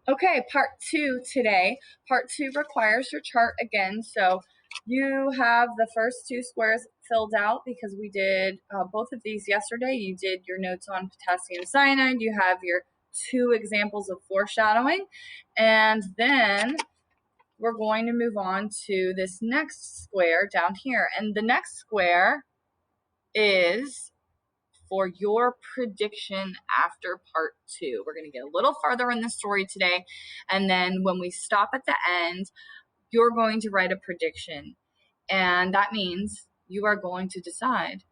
Okay, part two today. Part two requires your chart again. So you have the first two squares filled out because we did both of these yesterday. You did your notes on potassium cyanide. You have your two examples of foreshadowing. And then we're going to move on to this next square down here. And the next square is for your prediction after part two. We're going to get a little farther in the story today. And then when we stop at the end, you're going to write a prediction. And that means you are going to decide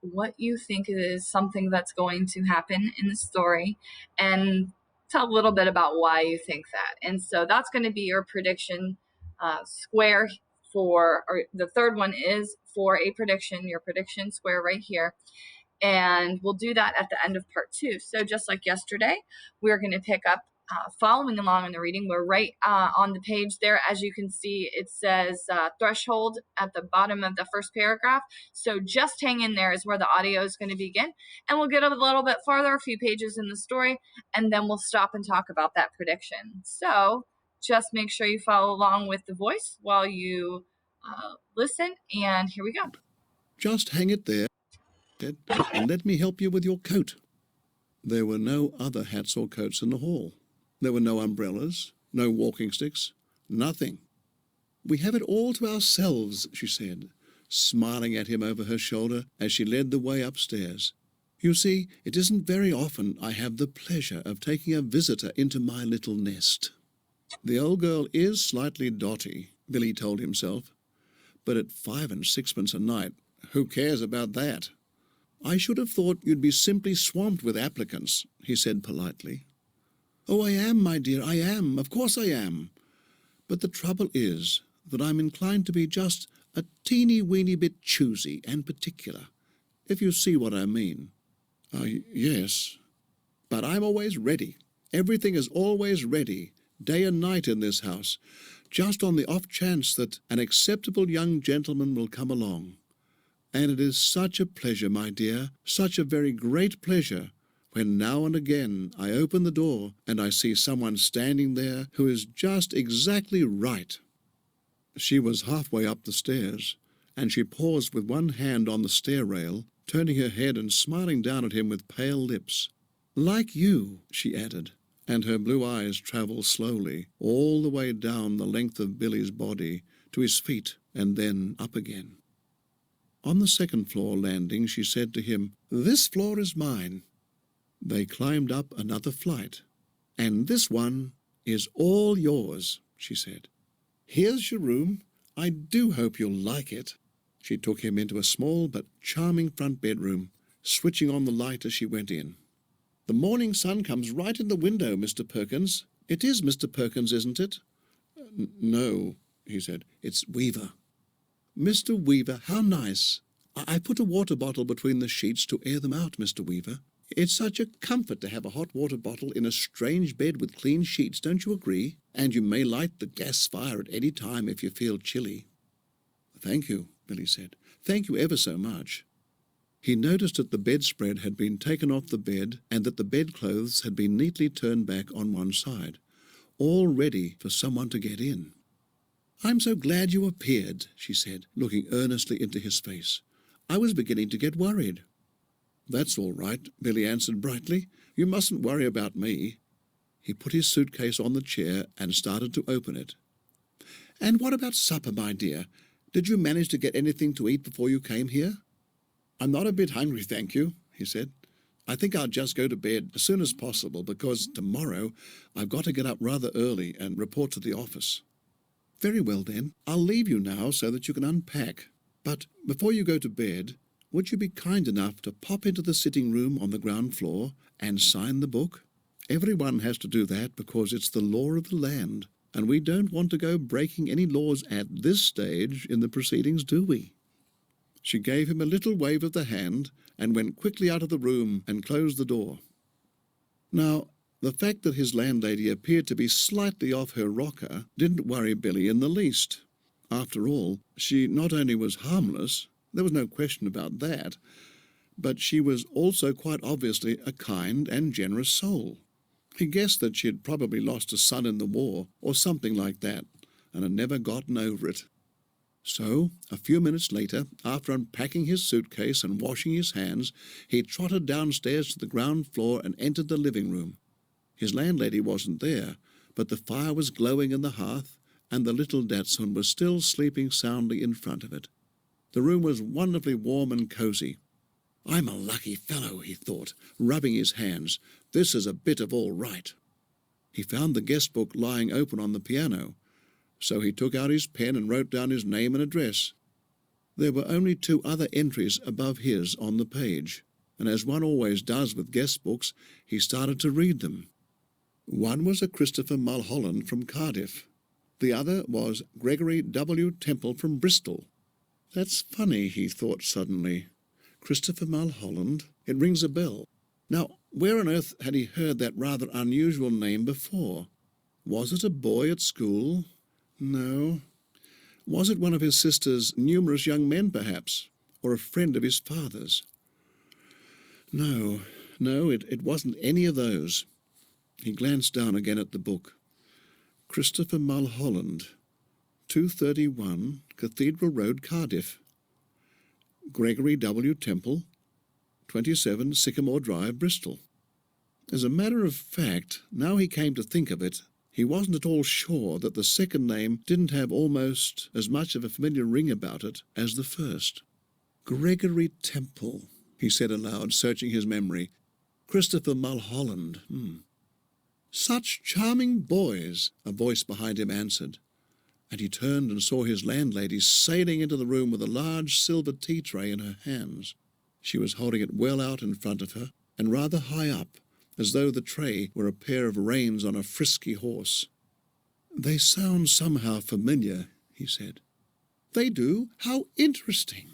what you think is something that's going to happen in the story and tell a little bit about why you think that. And so that's going to be your prediction square for, or the third one is for a prediction, your prediction square right here. And we'll do that at the end of part two. So just like yesterday, we're going to pick up following along in the reading. We're right on the page there. As you can see, it says threshold at the bottom of the first paragraph. So just hang in there is where the audio is going to begin. And we'll get a little bit farther, a few pages in the story, and then we'll stop and talk about that prediction. So just make sure you follow along with the voice while you listen. And here we go. Just hang it there, and let me help you with your coat. There were no other hats or coats in the hall. There were no umbrellas, no walking sticks, nothing. We have it all to ourselves, she said, smiling at him over her shoulder as she led the way upstairs. You see, it isn't very often I have the pleasure of taking a visitor into my little nest. The old girl is slightly dotty, Billy told himself, but at 5 and 6pence a night, who cares about that? I should have thought you'd be simply swamped with applicants, he said politely. Oh, I am, my dear, I am. Of course I am. But the trouble is that I'm inclined to be just a teeny-weeny bit choosy and particular, if you see what I mean. Yes. But I'm always ready. Everything is always ready, day and night in this house, just on the off chance that an acceptable young gentleman will come along. And it is such a pleasure, my dear, such a very great pleasure, when now and again I open the door and I see someone standing there who is just exactly right. She was halfway up the stairs, and she paused with one hand on the stair rail, turning her head and smiling down at him with pale lips. Like you, she added, and her blue eyes travelled slowly all the way down the length of Billy's body to his feet and then up again. On the second-floor landing, she said to him, "This floor is mine." They climbed up another flight. "And this one is all yours," she said. "Here's your room. I do hope you'll like it." She took him into a small but charming front bedroom, switching on the light as she went in. "The morning sun comes right in the window, Mr. Perkins. It is Mr. Perkins, isn't it?" "No," he said. "It's Weaver." "Mr. Weaver, how nice. I put a water bottle between the sheets to air them out, Mr. Weaver. It's such a comfort to have a hot water bottle in a strange bed with clean sheets, don't you agree? And you may light the gas fire at any time if you feel chilly." "Thank you," Billy said. "Thank you ever so much." He noticed that the bedspread had been taken off the bed and that the bedclothes had been neatly turned back on one side, all ready for someone to get in. "I'm so glad you appeared," she said, looking earnestly into his face. "I was beginning to get worried." "That's all right," Billy answered brightly. "You mustn't worry about me." He put his suitcase on the chair and started to open it. "And what about supper, my dear? Did you manage to get anything to eat before you came here?" "I'm not a bit hungry, thank you," he said. "I think I'll just go to bed as soon as possible because tomorrow I've got to get up rather early and report to the office." "Very well, then. I'll leave you now so that you can unpack. But before you go to bed, would you be kind enough to pop into the sitting room on the ground floor and sign the book? Everyone has to do that because it's the law of the land, and we don't want to go breaking any laws at this stage in the proceedings, do we?" She gave him a little wave of the hand and went quickly out of the room and closed the door. Now, the fact that his landlady appeared to be slightly off her rocker didn't worry Billy in the least. After all, she not only was harmless, there was no question about that, but she was also quite obviously a kind and generous soul. He guessed that she had probably lost a son in the war or something like that, and had never gotten over it. So, a few minutes later, after unpacking his suitcase and washing his hands, he trotted downstairs to the ground floor and entered the living room. His landlady wasn't there, but the fire was glowing in the hearth, and the little Dachshund was still sleeping soundly in front of it. The room was wonderfully warm and cosy. I'm a lucky fellow, he thought, rubbing his hands. This is a bit of all right. He found the guest book lying open on the piano, so he took out his pen and wrote down his name and address. There were only 2 other entries above his on the page, and as one always does with guest books, he started to read them. One was a Christopher Mulholland from Cardiff. The other was Gregory W. Temple from Bristol. That's funny, he thought suddenly. Christopher Mulholland? It rings a bell. Now, where on earth had he heard that rather unusual name before? Was it a boy at school? No. Was it one of his sister's numerous young men, perhaps? Or a friend of his father's? No, it wasn't any of those. He glanced down again at the book. Christopher Mulholland, 231 Cathedral Road, Cardiff. Gregory W. Temple, 27 Sycamore Drive, Bristol. As a matter of fact, now he came to think of it, he wasn't at all sure that the second name didn't have almost as much of a familiar ring about it as the first. Gregory Temple, he said aloud, searching his memory. Christopher Mulholland. Such charming boys, a voice behind him answered, and he turned and saw his landlady sailing into the room with a large silver tea tray in her hands. She was holding it well out in front of her, and rather high up, as though the tray were a pair of reins on a frisky horse. They sound somehow familiar, he said. They do? How interesting.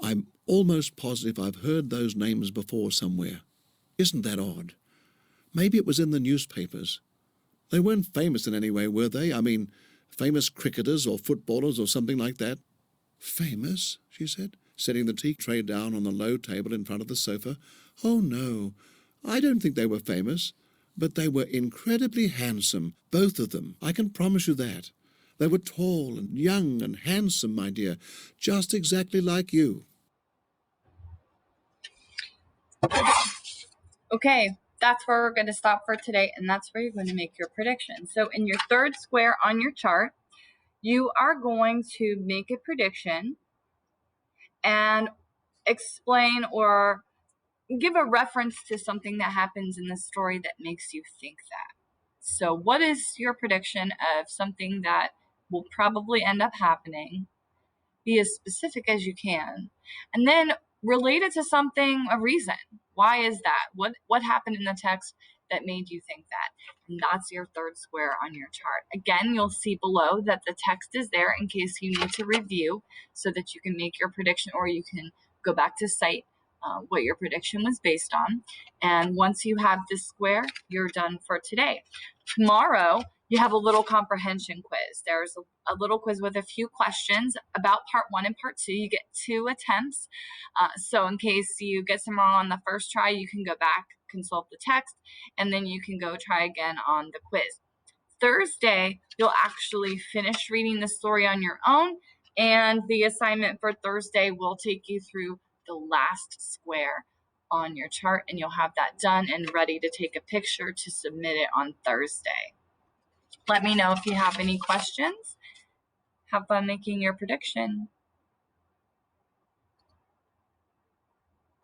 I'm almost positive I've heard those names before somewhere. Isn't that odd? Maybe it was in the newspapers. They weren't famous in any way, were they? I mean, famous cricketers or footballers or something like that. Famous, she said, setting the tea tray down on the low table in front of the sofa. Oh, no, I don't think they were famous, but they were incredibly handsome, both of them, I can promise you that. They were tall and young and handsome, my dear, just exactly like you. Okay, that's where we're going to stop for today, and that's where you're going to make your prediction. So in your third square on your chart, you are going to make a prediction and explain or give a reference to something that happens in the story that makes you think that. So what is your prediction of something that will probably end up happening? Be as specific as you can, and then relate it to something, a reason. Why is that? What happened in the text that made you think that? And that's your third square on your chart. Again, you'll see below that the text is there in case you need to review so that you can make your prediction, or you can go back to cite what your prediction was based on. And once you have this square, you're done for today. Tomorrow, you have a little comprehension quiz. There's a little quiz with a few questions about part 1 and part 2. You get 2 attempts. So in case you get some wrong on the first try, you can go back, consult the text, and then you can go try again on the quiz. Thursday, you'll actually finish reading the story on your own, and the assignment for Thursday will take you through the last square on your chart, and you'll have that done and ready to take a picture to submit it on Thursday. Let me know if you have any questions. Have fun making your prediction.